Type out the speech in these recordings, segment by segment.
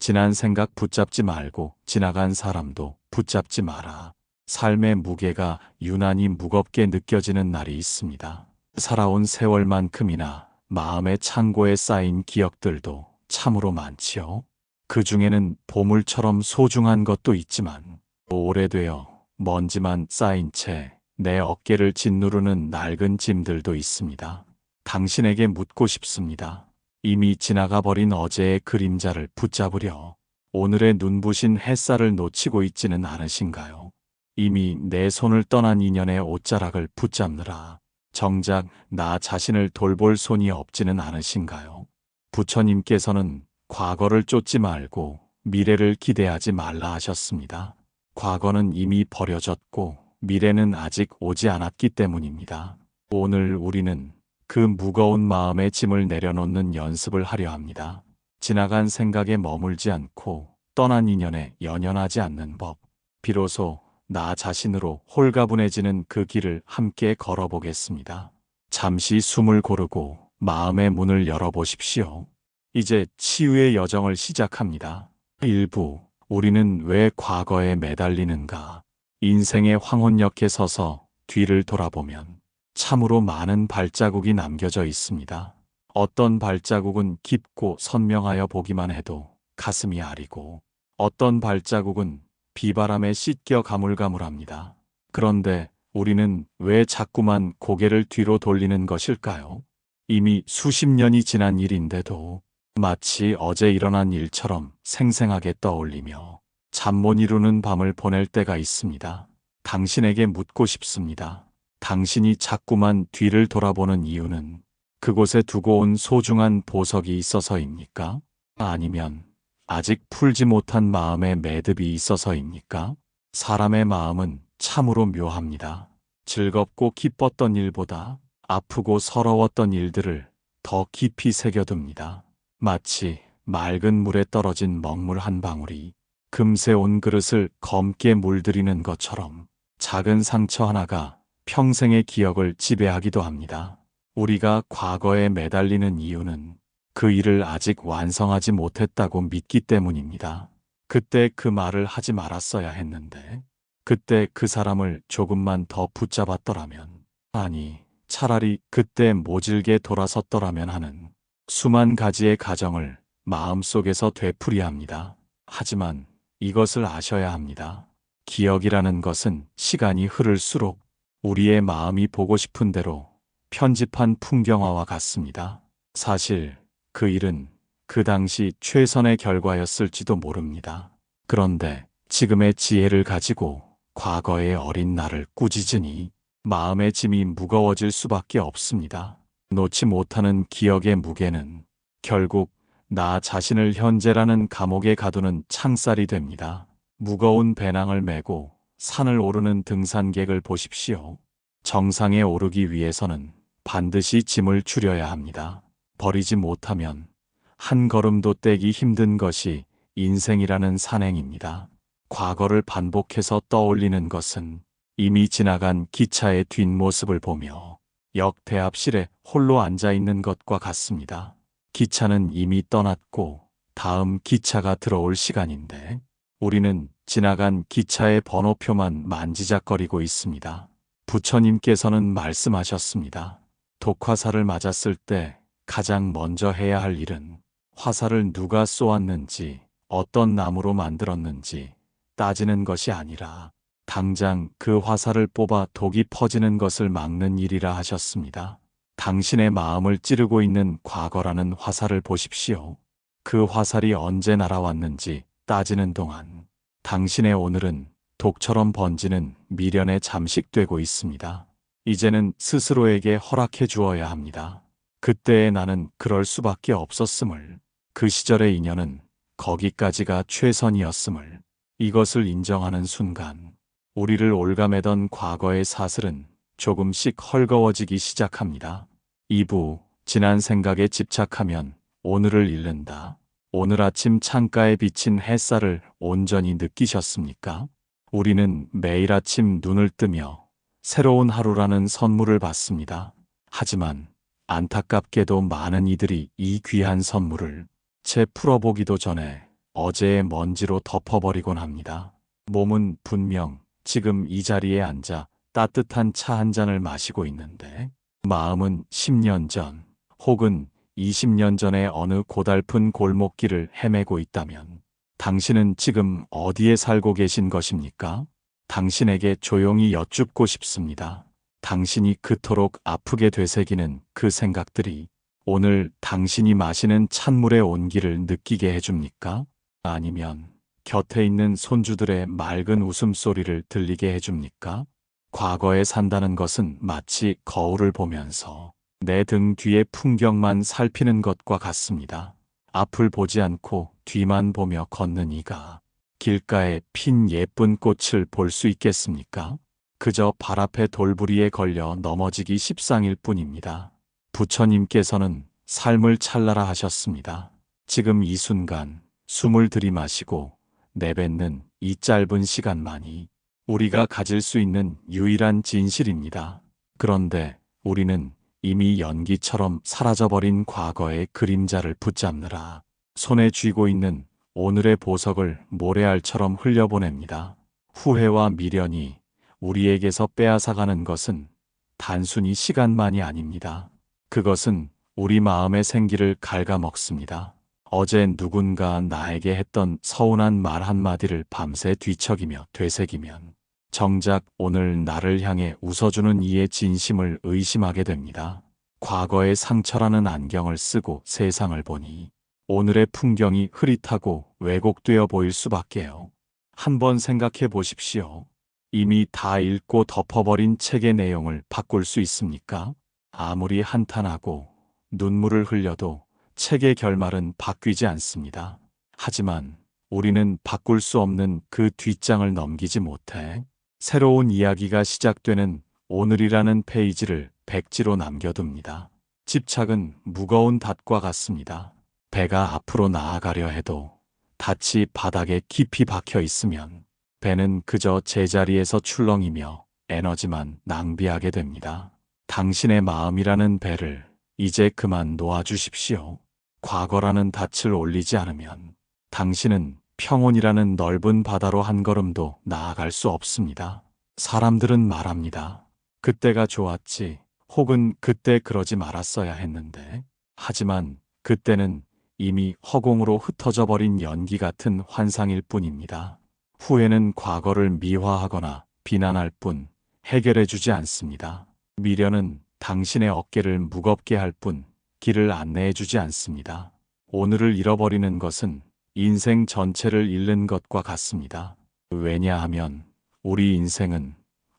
지난 생각 붙잡지 말고 지나간 사람도 붙잡지 마라. 삶의 무게가 유난히 무겁게 느껴지는 날이 있습니다. 살아온 세월만큼이나 마음의 창고에 쌓인 기억들도 참으로 많지요. 그 중에는 보물처럼 소중한 것도 있지만 오래되어 먼지만 쌓인 채 내 어깨를 짓누르는 낡은 짐들도 있습니다. 당신에게 묻고 싶습니다. 이미 지나가 버린 어제의 그림자를 붙잡으려 오늘의 눈부신 햇살을 놓치고 있지는 않으신가요? 이미 내 손을 떠난 인연의 옷자락을 붙잡느라 정작 나 자신을 돌볼 손이 없지는 않으신가요? 부처님께서는 과거를 쫓지 말고 미래를 기대하지 말라 하셨습니다. 과거는 이미 버려졌고 미래는 아직 오지 않았기 때문입니다. 오늘 우리는 그 무거운 마음의 짐을 내려놓는 연습을 하려 합니다. 지나간 생각에 머물지 않고 떠난 인연에 연연하지 않는 법. 비로소 나 자신으로 홀가분해지는 그 길을 함께 걸어보겠습니다. 잠시 숨을 고르고 마음의 문을 열어보십시오. 이제 치유의 여정을 시작합니다. 1부. 우리는 왜 과거에 매달리는가? 인생의 황혼역에 서서 뒤를 돌아보면 참으로 많은 발자국이 남겨져 있습니다. 어떤 발자국은 깊고 선명하여 보기만 해도 가슴이 아리고 어떤 발자국은 비바람에 씻겨 가물가물합니다. 그런데 우리는 왜 자꾸만 고개를 뒤로 돌리는 것일까요? 이미 수십 년이 지난 일인데도 마치 어제 일어난 일처럼 생생하게 떠올리며 잠 못 이루는 밤을 보낼 때가 있습니다. 당신에게 묻고 싶습니다. 당신이 자꾸만 뒤를 돌아보는 이유는 그곳에 두고 온 소중한 보석이 있어서입니까? 아니면 아직 풀지 못한 마음의 매듭이 있어서입니까? 사람의 마음은 참으로 묘합니다. 즐겁고 기뻤던 일보다 아프고 서러웠던 일들을 더 깊이 새겨둡니다. 마치 맑은 물에 떨어진 먹물 한 방울이 금세 온 그릇을 검게 물들이는 것처럼 작은 상처 하나가 평생의 기억을 지배하기도 합니다. 우리가 과거에 매달리는 이유는 그 일을 아직 완성하지 못했다고 믿기 때문입니다. 그때 그 말을 하지 말았어야 했는데, 그때 그 사람을 조금만 더 붙잡았더라면, 아니, 차라리 그때 모질게 돌아섰더라면 하는 수만 가지의 가정을 마음속에서 되풀이합니다. 하지만 이것을 아셔야 합니다. 기억이라는 것은 시간이 흐를수록 우리의 마음이 보고 싶은 대로 편집한 풍경화와 같습니다. 사실 그 일은 그 당시 최선의 결과였을지도 모릅니다. 그런데 지금의 지혜를 가지고 과거의 어린 나를 꾸짖으니 마음의 짐이 무거워질 수밖에 없습니다. 놓지 못하는 기억의 무게는 결국 나 자신을 현재라는 감옥에 가두는 창살이 됩니다. 무거운 배낭을 메고 산을 오르는 등산객을 보십시오. 정상에 오르기 위해서는 반드시 짐을 줄여야 합니다. 버리지 못하면 한 걸음도 떼기 힘든 것이 인생이라는 산행입니다. 과거를 반복해서 떠올리는 것은 이미 지나간 기차의 뒷모습을 보며 역 대합실에 홀로 앉아있는 것과 같습니다. 기차는 이미 떠났고 다음 기차가 들어올 시간인데 우리는 지나간 기차의 번호표만 만지작거리고 있습니다. 부처님께서는 말씀하셨습니다. 독화살을 맞았을 때 가장 먼저 해야 할 일은 화살을 누가 쏘았는지 어떤 나무로 만들었는지 따지는 것이 아니라 당장 그 화살을 뽑아 독이 퍼지는 것을 막는 일이라 하셨습니다. 당신의 마음을 찌르고 있는 과거라는 화살을 보십시오. 그 화살이 언제 날아왔는지 따지는 동안 당신의 오늘은 독처럼 번지는 미련에 잠식되고 있습니다. 이제는 스스로에게 허락해 주어야 합니다. 그때의 나는 그럴 수밖에 없었음을, 그 시절의 인연은 거기까지가 최선이었음을, 이것을 인정하는 순간 우리를 올가매던 과거의 사슬은 조금씩 헐거워지기 시작합니다. 2부, 지난 생각에 집착하면 오늘을 잃는다. 오늘 아침 창가에 비친 햇살을 온전히 느끼셨습니까? 우리는 매일 아침 눈을 뜨며 새로운 하루라는 선물을 받습니다. 하지만 안타깝게도 많은 이들이 이 귀한 선물을 채 풀어보기도 전에 어제의 먼지로 덮어버리곤 합니다. 몸은 분명 지금 이 자리에 앉아 따뜻한 차 한 잔을 마시고 있는데, 마음은 10년 전 혹은 20년 전의 어느 고달픈 골목길을 헤매고 있다면 당신은 지금 어디에 살고 계신 것입니까? 당신에게 조용히 여쭙고 싶습니다. 당신이 그토록 아프게 되새기는 그 생각들이 오늘 당신이 마시는 찬물의 온기를 느끼게 해줍니까? 아니면 곁에 있는 손주들의 맑은 웃음소리를 들리게 해줍니까? 과거에 산다는 것은 마치 거울을 보면서 내 등 뒤의 풍경만 살피는 것과 같습니다. 앞을 보지 않고 뒤만 보며 걷는 이가 길가에 핀 예쁜 꽃을 볼 수 있겠습니까? 그저 발 앞에 돌부리에 걸려 넘어지기 십상일 뿐입니다. 부처님께서는 삶을 찰나라 하셨습니다. 지금 이 순간 숨을 들이마시고 내뱉는 이 짧은 시간만이 우리가 가질 수 있는 유일한 진실입니다. 그런데 우리는 이미 연기처럼 사라져버린 과거의 그림자를 붙잡느라 손에 쥐고 있는 오늘의 보석을 모래알처럼 흘려보냅니다. 후회와 미련이 우리에게서 빼앗아가는 것은 단순히 시간만이 아닙니다. 그것은 우리 마음의 생기를 갉아먹습니다. 어제 누군가 나에게 했던 서운한 말 한마디를 밤새 뒤척이며 되새기면 정작 오늘 나를 향해 웃어주는 이의 진심을 의심하게 됩니다. 과거의 상처라는 안경을 쓰고 세상을 보니 오늘의 풍경이 흐릿하고 왜곡되어 보일 수밖에요. 한번 생각해 보십시오. 이미 다 읽고 덮어버린 책의 내용을 바꿀 수 있습니까? 아무리 한탄하고 눈물을 흘려도 책의 결말은 바뀌지 않습니다. 하지만 우리는 바꿀 수 없는 그 뒷장을 넘기지 못해 새로운 이야기가 시작되는 오늘이라는 페이지를 백지로 남겨둡니다. 집착은 무거운 닷과 같습니다. 배가 앞으로 나아가려 해도 닷이 바닥에 깊이 박혀 있으면 배는 그저 제자리에서 출렁이며 에너지만 낭비하게 됩니다. 당신의 마음이라는 배를 이제 그만 놓아주십시오. 과거라는 닻을 올리지 않으면 당신은 평온이라는 넓은 바다로 한 걸음도 나아갈 수 없습니다. 사람들은 말합니다. 그때가 좋았지, 혹은 그때 그러지 말았어야 했는데. 하지만 그때는 이미 허공으로 흩어져 버린 연기 같은 환상일 뿐입니다. 후회는 과거를 미화하거나 비난할 뿐 해결해주지 않습니다. 미련은 당신의 어깨를 무겁게 할 뿐 길을 안내해주지 않습니다. 오늘을 잃어버리는 것은 인생 전체를 잃는 것과 같습니다. 왜냐하면 우리 인생은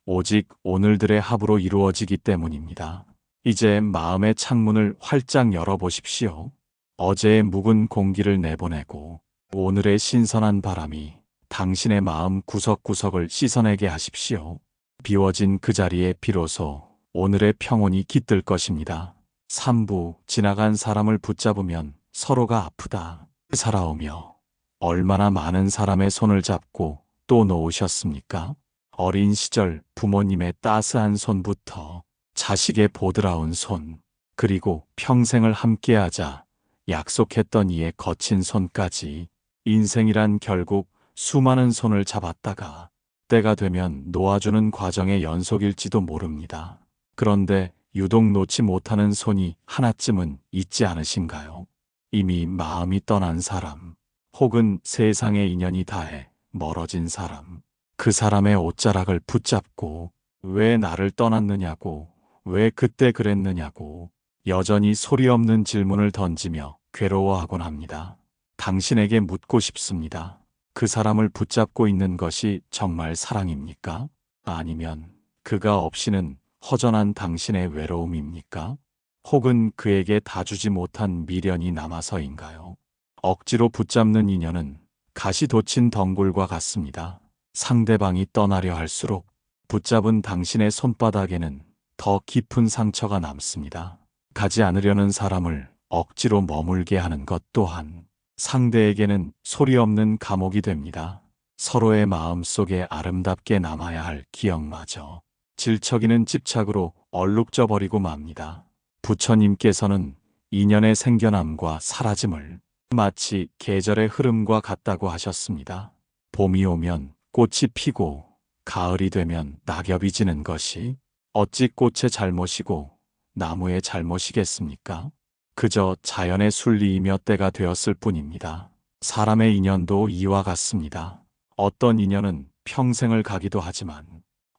오직 오늘들의 합으로 이루어지기 때문입니다. 이제 마음의 창문을 활짝 열어보십시오. 어제의 묵은 공기를 내보내고 오늘의 신선한 바람이 당신의 마음 구석구석을 씻어내게 하십시오. 비워진 그 자리에 비로소 오늘의 평온이 깃들 것입니다. 3부 지나간 사람을 붙잡으면 서로가 아프다. 살아오며 얼마나 많은 사람의 손을 잡고 또 놓으셨습니까? 어린 시절 부모님의 따스한 손부터 자식의 보드라운 손, 그리고 평생을 함께하자 약속했던 이의 거친 손까지. 인생이란 결국 수많은 손을 잡았다가 때가 되면 놓아주는 과정의 연속일지도 모릅니다. 그런데 유독 놓지 못하는 손이 하나쯤은 있지 않으신가요? 이미 마음이 떠난 사람, 혹은 세상의 인연이 다해 멀어진 사람, 그 사람의 옷자락을 붙잡고 왜 나를 떠났느냐고, 왜 그때 그랬느냐고 여전히 소리 없는 질문을 던지며 괴로워하곤 합니다. 당신에게 묻고 싶습니다. 그 사람을 붙잡고 있는 것이 정말 사랑입니까? 아니면 그가 없이는 허전한 당신의 외로움입니까? 혹은 그에게 다 주지 못한 미련이 남아서인가요? 억지로 붙잡는 인연은 가시 돋친 덩굴과 같습니다. 상대방이 떠나려 할수록 붙잡은 당신의 손바닥에는 더 깊은 상처가 남습니다. 가지 않으려는 사람을 억지로 머물게 하는 것 또한 상대에게는 소리 없는 감옥이 됩니다. 서로의 마음 속에 아름답게 남아야 할 기억마저 질척이는 집착으로 얼룩져 버리고 맙니다. 부처님께서는 인연의 생겨남과 사라짐을 마치 계절의 흐름과 같다고 하셨습니다. 봄이 오면 꽃이 피고 가을이 되면 낙엽이 지는 것이 어찌 꽃의 잘못이고 나무의 잘못이겠습니까? 그저 자연의 순리이며 때가 되었을 뿐입니다. 사람의 인연도 이와 같습니다. 어떤 인연은 평생을 가기도 하지만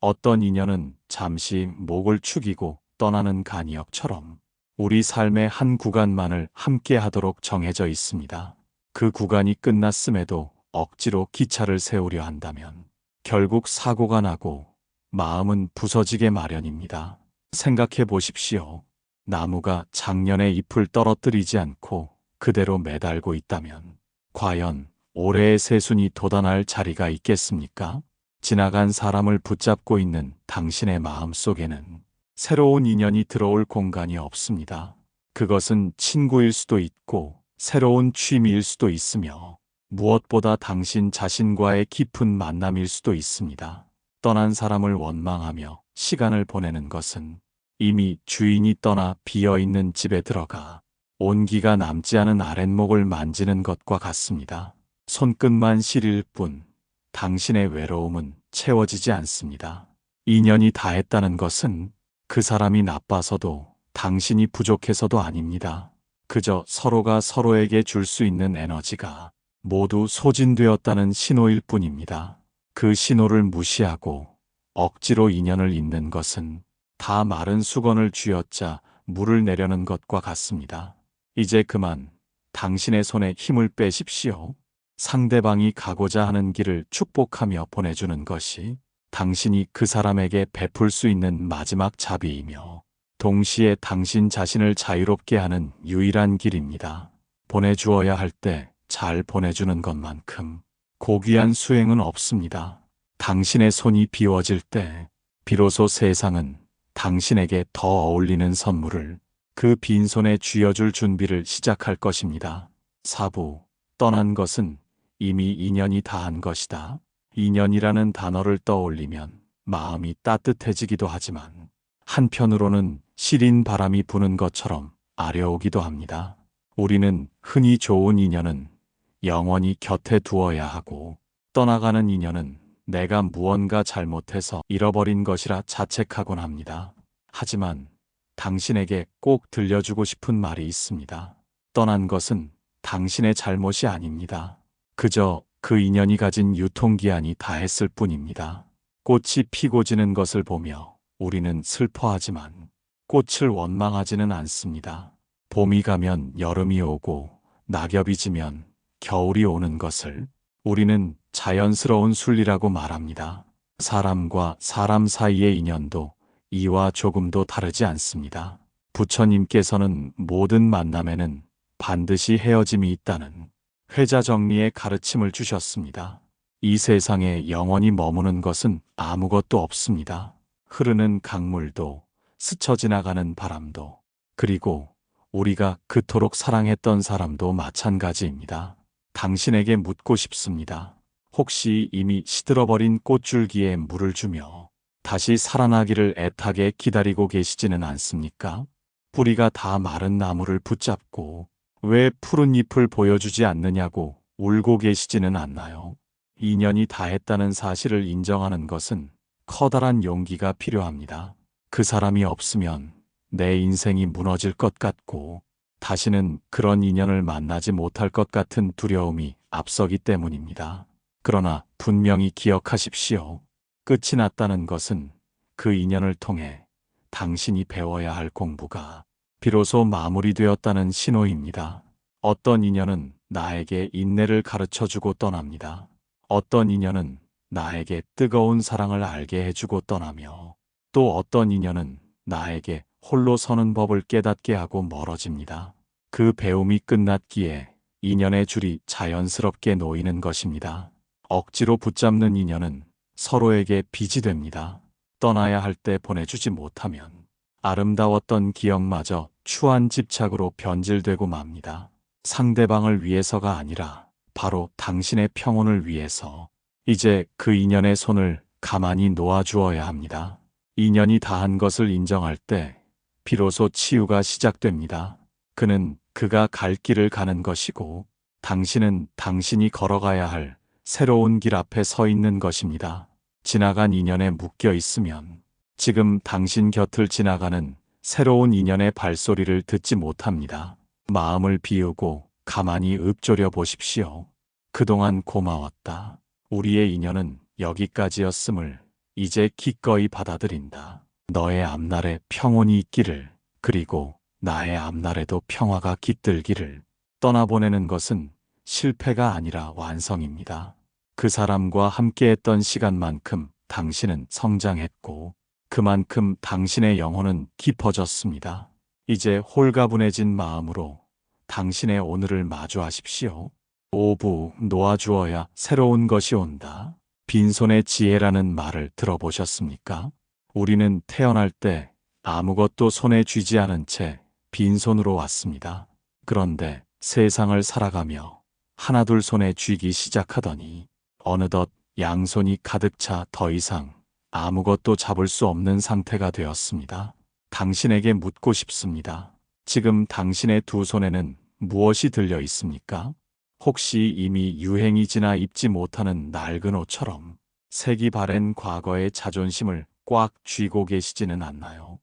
어떤 인연은 잠시 목을 축이고 떠나는 간이역처럼 우리 삶의 한 구간만을 함께 하도록 정해져 있습니다. 그 구간이 끝났음에도 억지로 기차를 세우려 한다면 결국 사고가 나고 마음은 부서지게 마련입니다. 생각해 보십시오. 나무가 작년에 잎을 떨어뜨리지 않고 그대로 매달고 있다면 과연 올해의 새순이 돋아날 자리가 있겠습니까? 지나간 사람을 붙잡고 있는 당신의 마음 속에는 새로운 인연이 들어올 공간이 없습니다. 그것은 친구일 수도 있고 새로운 취미일 수도 있으며 무엇보다 당신 자신과의 깊은 만남일 수도 있습니다. 떠난 사람을 원망하며 시간을 보내는 것은 이미 주인이 떠나 비어있는 집에 들어가 온기가 남지 않은 아랫목을 만지는 것과 같습니다. 손끝만 시릴 뿐 당신의 외로움은 채워지지 않습니다. 인연이 다했다는 것은 그 사람이 나빠서도 당신이 부족해서도 아닙니다. 그저 서로가 서로에게 줄 수 있는 에너지가 모두 소진되었다는 신호일 뿐입니다. 그 신호를 무시하고 억지로 인연을 잇는 것은 다 마른 수건을 쥐어짜 물을 내려는 것과 같습니다. 이제 그만 당신의 손에 힘을 빼십시오. 상대방이 가고자 하는 길을 축복하며 보내주는 것이 당신이 그 사람에게 베풀 수 있는 마지막 자비이며 동시에 당신 자신을 자유롭게 하는 유일한 길입니다. 보내주어야 할 때 잘 보내주는 것만큼 고귀한 수행은 없습니다. 당신의 손이 비워질 때 비로소 세상은 당신에게 더 어울리는 선물을 그 빈손에 쥐어줄 준비를 시작할 것입니다. 사부, 떠난 것은 이미 인연이 다한 것이다. 인연이라는 단어를 떠올리면 마음이 따뜻해지기도 하지만 한편으로는 시린 바람이 부는 것처럼 아려오기도 합니다. 우리는 흔히 좋은 인연은 영원히 곁에 두어야 하고 떠나가는 인연은 내가 무언가 잘못해서 잃어버린 것이라 자책하곤 합니다. 하지만 당신에게 꼭 들려주고 싶은 말이 있습니다. 떠난 것은 당신의 잘못이 아닙니다. 그저 그 인연이 가진 유통기한이 다했을 뿐입니다. 꽃이 피고 지는 것을 보며 우리는 슬퍼하지만 꽃을 원망하지는 않습니다. 봄이 가면 여름이 오고 낙엽이 지면 겨울이 오는 것을 우리는 자연스러운 순리라고 말합니다. 사람과 사람 사이의 인연도 이와 조금도 다르지 않습니다. 부처님께서는 모든 만남에는 반드시 헤어짐이 있다는 회자 정리의 가르침을 주셨습니다. 이 세상에 영원히 머무는 것은 아무것도 없습니다. 흐르는 강물도, 스쳐 지나가는 바람도, 그리고 우리가 그토록 사랑했던 사람도 마찬가지입니다. 당신에게 묻고 싶습니다. 혹시 이미 시들어버린 꽃줄기에 물을 주며 다시 살아나기를 애타게 기다리고 계시지는 않습니까? 뿌리가 다 마른 나무를 붙잡고 왜 푸른 잎을 보여주지 않느냐고 울고 계시지는 않나요? 인연이 다했다는 사실을 인정하는 것은 커다란 용기가 필요합니다. 그 사람이 없으면 내 인생이 무너질 것 같고 다시는 그런 인연을 만나지 못할 것 같은 두려움이 앞서기 때문입니다. 그러나 분명히 기억하십시오. 끝이 났다는 것은 그 인연을 통해 당신이 배워야 할 공부가 비로소 마무리되었다는 신호입니다. 어떤 인연은 나에게 인내를 가르쳐주고 떠납니다. 어떤 인연은 나에게 뜨거운 사랑을 알게 해주고 떠나며 또 어떤 인연은 나에게 홀로 서는 법을 깨닫게 하고 멀어집니다. 그 배움이 끝났기에 인연의 줄이 자연스럽게 놓이는 것입니다. 억지로 붙잡는 인연은 서로에게 빚이 됩니다. 떠나야 할 때 보내주지 못하면 아름다웠던 기억마저 추한 집착으로 변질되고 맙니다. 상대방을 위해서가 아니라 바로 당신의 평온을 위해서 이제 그 인연의 손을 가만히 놓아주어야 합니다. 인연이 다한 것을 인정할 때 비로소 치유가 시작됩니다. 그는 그가 갈 길을 가는 것이고 당신은 당신이 걸어가야 할 새로운 길 앞에 서 있는 것입니다. 지나간 인연에 묶여 있으면 지금 당신 곁을 지나가는 새로운 인연의 발소리를 듣지 못합니다. 마음을 비우고 가만히 읊조려 보십시오. 그동안 고마웠다. 우리의 인연은 여기까지였음을 이제 기꺼이 받아들인다. 너의 앞날에 평온이 있기를, 그리고 나의 앞날에도 평화가 깃들기를. 떠나보내는 것은 실패가 아니라 완성입니다. 그 사람과 함께했던 시간만큼 당신은 성장했고, 그만큼 당신의 영혼은 깊어졌습니다. 이제 홀가분해진 마음으로 당신의 오늘을 마주하십시오. 오부 놓아주어야 새로운 것이 온다. 빈손의 지혜라는 말을 들어보셨습니까? 우리는 태어날 때 아무것도 손에 쥐지 않은 채 빈손으로 왔습니다. 그런데 세상을 살아가며 하나둘 손에 쥐기 시작하더니 어느덧 양손이 가득 차 더 이상 아무것도 잡을 수 없는 상태가 되었습니다. 당신에게 묻고 싶습니다. 지금 당신의 두 손에는 무엇이 들려 있습니까? 혹시 이미 유행이 지나 입지 못하는 낡은 옷처럼 색이 바랜 과거의 자존심을 꽉 쥐고 계시지는 않나요?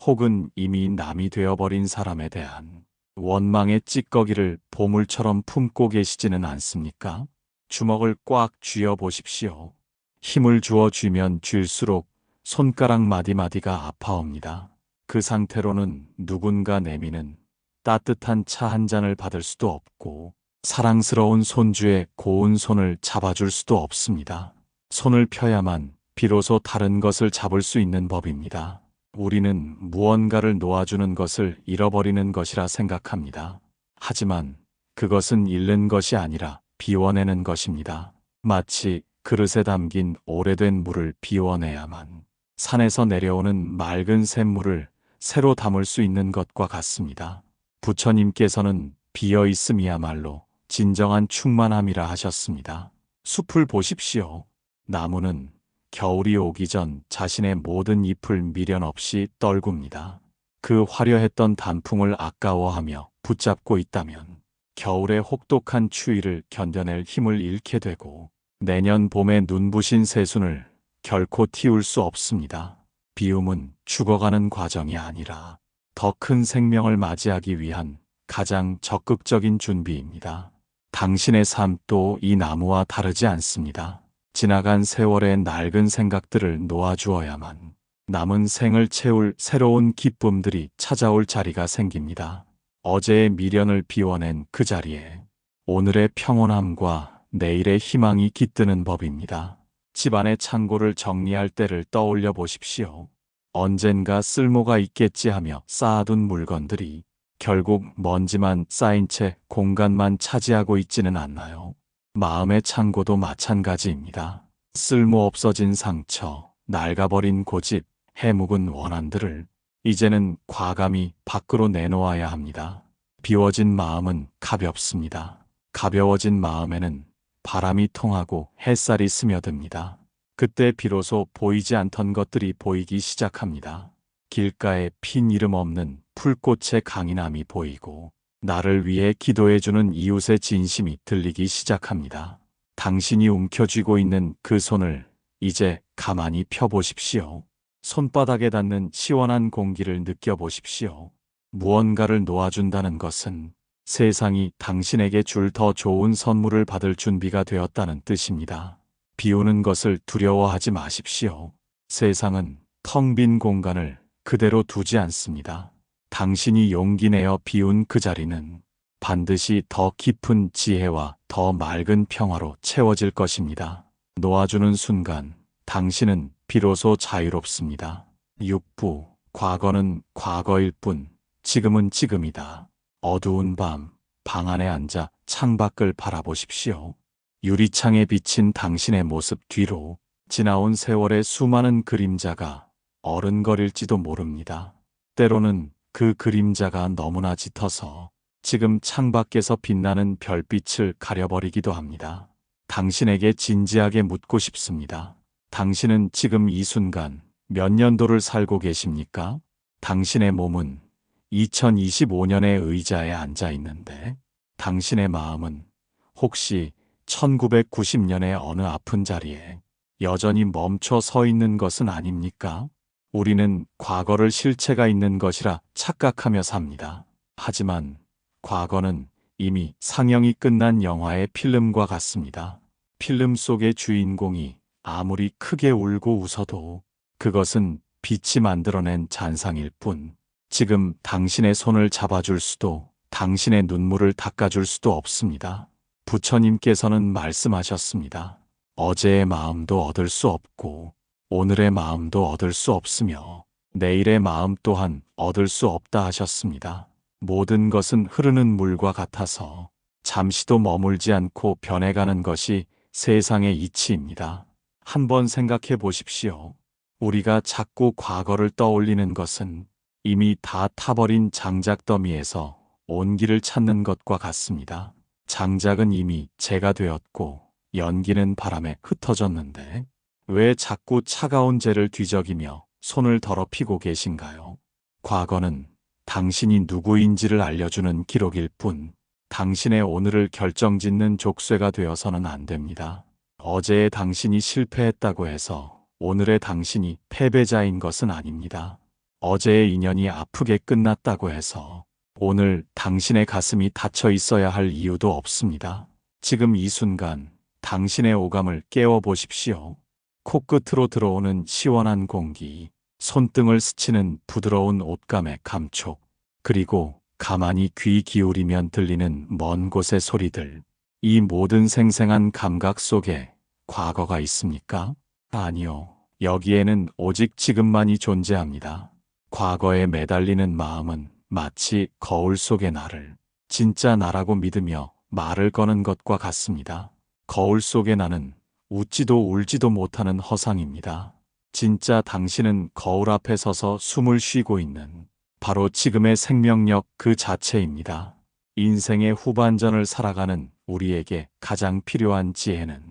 혹은 이미 남이 되어버린 사람에 대한 원망의 찌꺼기를 보물처럼 품고 계시지는 않습니까? 주먹을 꽉 쥐어 보십시오. 힘을 주어 쥐면 쥘수록 손가락 마디마디가 아파옵니다. 그 상태로는 누군가 내미는 따뜻한 차 한 잔을 받을 수도 없고, 사랑스러운 손주의 고운 손을 잡아줄 수도 없습니다. 손을 펴야만 비로소 다른 것을 잡을 수 있는 법입니다. 우리는 무언가를 놓아주는 것을 잃어버리는 것이라 생각합니다. 하지만 그것은 잃는 것이 아니라 비워내는 것입니다. 마치 그릇에 담긴 오래된 물을 비워내야만 산에서 내려오는 맑은 샘물을 새로 담을 수 있는 것과 같습니다. 부처님께서는 비어 있음이야말로 진정한 충만함이라 하셨습니다. 숲을 보십시오. 나무는 겨울이 오기 전 자신의 모든 잎을 미련 없이 떨굽니다. 그 화려했던 단풍을 아까워하며 붙잡고 있다면 겨울의 혹독한 추위를 견뎌낼 힘을 잃게 되고, 내년 봄에 눈부신 새순을 결코 틔울 수 없습니다. 비움은 죽어가는 과정이 아니라 더 큰 생명을 맞이하기 위한 가장 적극적인 준비입니다. 당신의 삶도 이 나무와 다르지 않습니다. 지나간 세월의 낡은 생각들을 놓아주어야만 남은 생을 채울 새로운 기쁨들이 찾아올 자리가 생깁니다. 어제의 미련을 비워낸 그 자리에 오늘의 평온함과 내일의 희망이 깃드는 법입니다. 집안의 창고를 정리할 때를 떠올려 보십시오. 언젠가 쓸모가 있겠지 하며 쌓아둔 물건들이 결국 먼지만 쌓인 채 공간만 차지하고 있지는 않나요? 마음의 창고도 마찬가지입니다. 쓸모 없어진 상처, 낡아버린 고집, 해묵은 원한들을 이제는 과감히 밖으로 내놓아야 합니다. 비워진 마음은 가볍습니다. 가벼워진 마음에는 바람이 통하고 햇살이 스며듭니다. 그때 비로소 보이지 않던 것들이 보이기 시작합니다. 길가에 핀 이름 없는 풀꽃의 강인함이 보이고, 나를 위해 기도해주는 이웃의 진심이 들리기 시작합니다. 당신이 움켜쥐고 있는 그 손을 이제 가만히 펴보십시오. 손바닥에 닿는 시원한 공기를 느껴보십시오. 무언가를 놓아준다는 것은 세상이 당신에게 줄 더 좋은 선물을 받을 준비가 되었다는 뜻입니다. 비우는 것을 두려워하지 마십시오. 세상은 텅 빈 공간을 그대로 두지 않습니다. 당신이 용기 내어 비운 그 자리는 반드시 더 깊은 지혜와 더 맑은 평화로 채워질 것입니다. 놓아주는 순간 당신은 비로소 자유롭습니다. 6부, 과거는 과거일 뿐 지금은 지금이다. 어두운 밤, 방 안에 앉아 창밖을 바라보십시오. 유리창에 비친 당신의 모습 뒤로 지나온 세월의 수많은 그림자가 어른거릴지도 모릅니다. 때로는 그 그림자가 너무나 짙어서 지금 창밖에서 빛나는 별빛을 가려버리기도 합니다. 당신에게 진지하게 묻고 싶습니다. 당신은 지금 이 순간 몇 년도를 살고 계십니까? 당신의 몸은 2025년의 의자에 앉아 있는데 당신의 마음은 혹시 1990년의 어느 아픈 자리에 여전히 멈춰 서 있는 것은 아닙니까? 우리는 과거를 실체가 있는 것이라 착각하며 삽니다. 하지만 과거는 이미 상영이 끝난 영화의 필름과 같습니다. 필름 속의 주인공이 아무리 크게 울고 웃어도 그것은 빛이 만들어낸 잔상일 뿐, 지금 당신의 손을 잡아줄 수도, 당신의 눈물을 닦아줄 수도 없습니다. 부처님께서는 말씀하셨습니다. 어제의 마음도 얻을 수 없고, 오늘의 마음도 얻을 수 없으며, 내일의 마음 또한 얻을 수 없다 하셨습니다. 모든 것은 흐르는 물과 같아서 잠시도 머물지 않고 변해가는 것이 세상의 이치입니다. 한번 생각해 보십시오. 우리가 자꾸 과거를 떠올리는 것은 이미 다 타버린 장작 더미에서 온기를 찾는 것과 같습니다. 장작은 이미 재가 되었고 연기는 바람에 흩어졌는데 왜 자꾸 차가운 재를 뒤적이며 손을 더럽히고 계신가요? 과거는 당신이 누구인지를 알려주는 기록일 뿐, 당신의 오늘을 결정짓는 족쇄가 되어서는 안 됩니다. 어제의 당신이 실패했다고 해서 오늘의 당신이 패배자인 것은 아닙니다. 어제의 인연이 아프게 끝났다고 해서 오늘 당신의 가슴이 닫혀 있어야 할 이유도 없습니다. 지금 이 순간 당신의 오감을 깨워 보십시오. 코끝으로 들어오는 시원한 공기, 손등을 스치는 부드러운 옷감의 감촉, 그리고 가만히 귀 기울이면 들리는 먼 곳의 소리들. 이 모든 생생한 감각 속에 과거가 있습니까? 아니요. 여기에는 오직 지금만이 존재합니다. 과거에 매달리는 마음은 마치 거울 속의 나를 진짜 나라고 믿으며 말을 거는 것과 같습니다. 거울 속의 나는 웃지도 울지도 못하는 허상입니다. 진짜 당신은 거울 앞에 서서 숨을 쉬고 있는 바로 지금의 생명력 그 자체입니다. 인생의 후반전을 살아가는 우리에게 가장 필요한 지혜는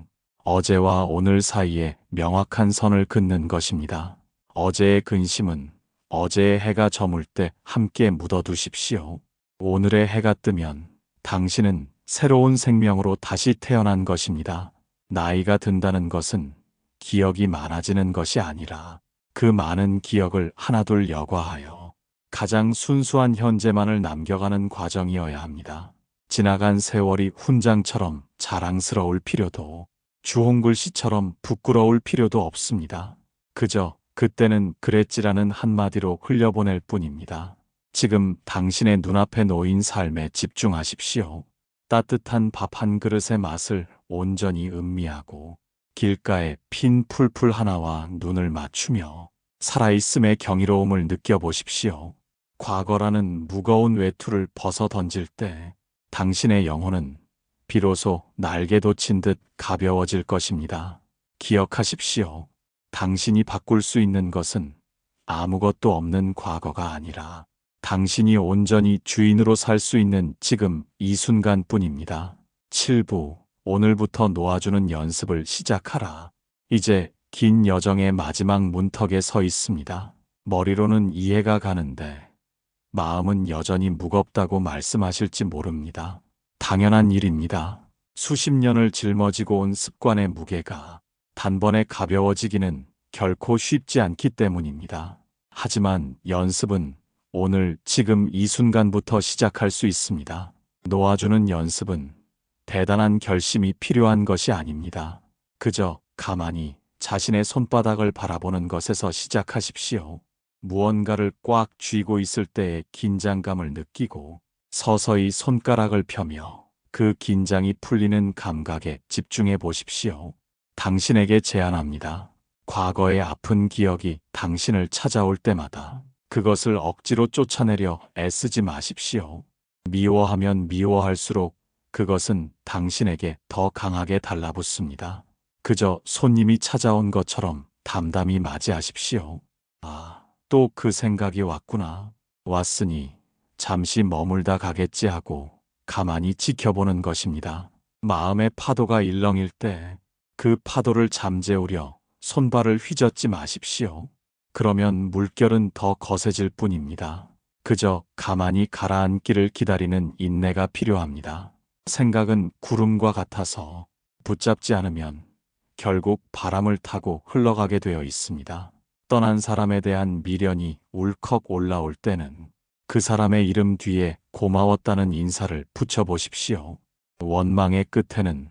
어제와 오늘 사이에 명확한 선을 긋는 것입니다. 어제의 근심은 어제의 해가 저물 때 함께 묻어두십시오. 오늘의 해가 뜨면 당신은 새로운 생명으로 다시 태어난 것입니다. 나이가 든다는 것은 기억이 많아지는 것이 아니라 그 많은 기억을 하나둘 여과하여 가장 순수한 현재만을 남겨가는 과정이어야 합니다. 지나간 세월이 훈장처럼 자랑스러울 필요도, 주홍글씨처럼 부끄러울 필요도 없습니다. 그저 그때는 그랬지라는 한마디로 흘려보낼 뿐입니다. 지금 당신의 눈앞에 놓인 삶에 집중하십시오. 따뜻한 밥 한 그릇의 맛을 온전히 음미하고 길가에 핀 풀풀 하나와 눈을 맞추며 살아있음의 경이로움을 느껴보십시오. 과거라는 무거운 외투를 벗어 던질 때 당신의 영혼은 비로소 날개 돋친 듯 가벼워질 것입니다. 기억하십시오. 당신이 바꿀 수 있는 것은 아무것도 없는 과거가 아니라 당신이 온전히 주인으로 살 수 있는 지금 이 순간뿐입니다. 7부 오늘부터 놓아주는 연습을 시작하라. 이제 긴 여정의 마지막 문턱에 서 있습니다. 머리로는 이해가 가는데 마음은 여전히 무겁다고 말씀하실지 모릅니다. 당연한 일입니다. 수십 년을 짊어지고 온 습관의 무게가 단번에 가벼워지기는 결코 쉽지 않기 때문입니다. 하지만 연습은 오늘 지금 이 순간부터 시작할 수 있습니다. 놓아주는 연습은 대단한 결심이 필요한 것이 아닙니다. 그저 가만히 자신의 손바닥을 바라보는 것에서 시작하십시오. 무언가를 꽉 쥐고 있을 때의 긴장감을 느끼고 서서히 손가락을 펴며 그 긴장이 풀리는 감각에 집중해 보십시오. 당신에게 제안합니다. 과거의 아픈 기억이 당신을 찾아올 때마다 그것을 억지로 쫓아내려 애쓰지 마십시오. 미워하면 미워할수록 그것은 당신에게 더 강하게 달라붙습니다. 그저 손님이 찾아온 것처럼 담담히 맞이하십시오. 아, 또 그 생각이 왔구나. 왔으니 잠시 머물다 가겠지 하고 가만히 지켜보는 것입니다. 마음의 파도가 일렁일 때 그 파도를 잠재우려 손발을 휘젓지 마십시오. 그러면 물결은 더 거세질 뿐입니다. 그저 가만히 가라앉기를 기다리는 인내가 필요합니다. 생각은 구름과 같아서 붙잡지 않으면 결국 바람을 타고 흘러가게 되어 있습니다. 떠난 사람에 대한 미련이 울컥 올라올 때는 그 사람의 이름 뒤에 고마웠다는 인사를 붙여보십시오. 원망의 끝에는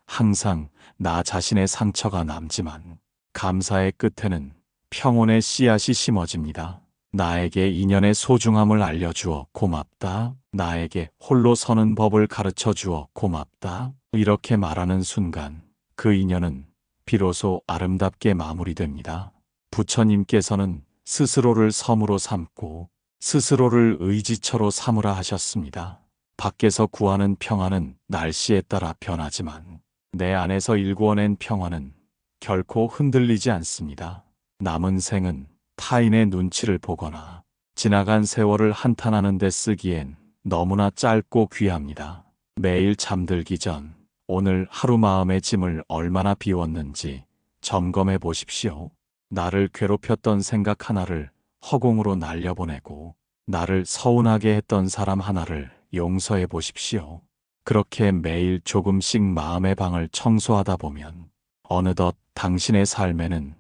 항상 나 자신의 상처가 남지만 감사의 끝에는 평온의 씨앗이 심어집니다. 나에게 인연의 소중함을 알려주어 고맙다. 나에게 홀로 서는 법을 가르쳐 주어 고맙다. 이렇게 말하는 순간 그 인연은 비로소 아름답게 마무리됩니다. 부처님께서는 스스로를 섬으로 삼고 스스로를 의지처로 삼으라 하셨습니다. 밖에서 구하는 평화는 날씨에 따라 변하지만 내 안에서 일구어낸 평화는 결코 흔들리지 않습니다. 남은 생은 타인의 눈치를 보거나 지나간 세월을 한탄하는 데 쓰기엔 너무나 짧고 귀합니다. 매일 잠들기 전 오늘 하루 마음의 짐을 얼마나 비웠는지 점검해 보십시오. 나를 괴롭혔던 생각 하나를 허공으로 날려보내고 나를 서운하게 했던 사람 하나를 용서해 보십시오. 그렇게 매일 조금씩 마음의 방을 청소하다 보면 어느덧 당신의 삶에는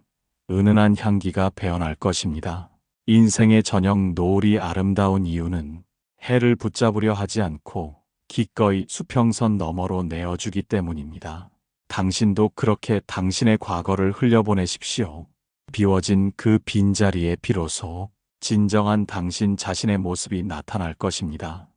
은은한 향기가 배어날 것입니다. 인생의 저녁 노을이 아름다운 이유는 해를 붙잡으려 하지 않고 기꺼이 수평선 너머로 내어주기 때문입니다. 당신도 그렇게 당신의 과거를 흘려보내십시오. 비워진 그 빈자리에 비로소 진정한 당신 자신의 모습이 나타날 것입니다.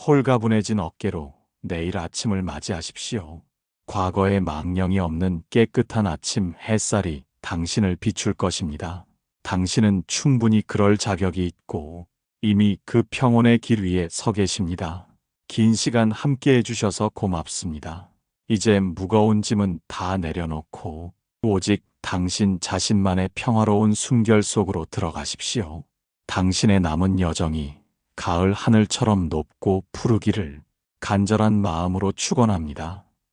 홀가분해진 어깨로 내일 아침을 맞이하십시오. 과거의 망령이 없는 깨끗한 아침 햇살이 당신을 비출 것입니다. 당신은 충분히 그럴 자격이 있고 이미 그 평온의 길 위에 서 계십니다. 긴 시간 함께 해주셔서 고맙습니다. 이제 무거운 짐은 다 내려놓고 오직 당신 자신만의 평화로운 숨결 속으로 들어가십시오. 당신의 남은 여정이 가을 하늘처럼 높고 푸르기를 간절한 마음으로 축원합니다.